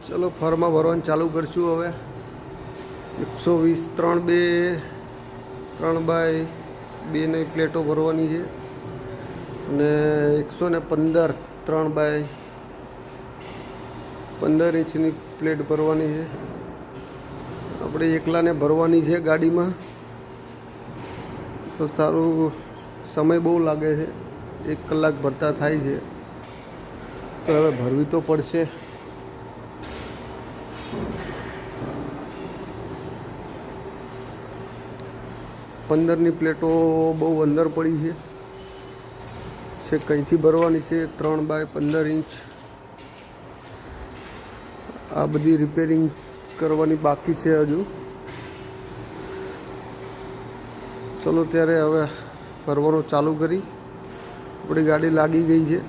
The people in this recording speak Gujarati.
ચલો ફોર્મમાં ભરવાનું ચાલુ કરશું હવે. 120 3x2 પ્લેટો ભરવાની છે અને 115 3x15 ઇંચની પ્લેટ ભરવાની છે. આપણે એકલાને ભરવાની છે ગાડીમાં તો સારું સમય બહુ લાગે છે, 1 કલાક ભરતા થાય છે, તો હવે ભરવી તો પડશે. પંદરની પ્લેટો બહુ અંદર પડી છે કંઈથી ભરવાની છે 3x15 ઇંચ. આ બધી રિપેરિંગ કરવાની બાકી છે હજુ. ચલો ત્યારે હવે ભરવાનું ચાલુ કરી. આપણી ગાડી લાગી ગઈ છે.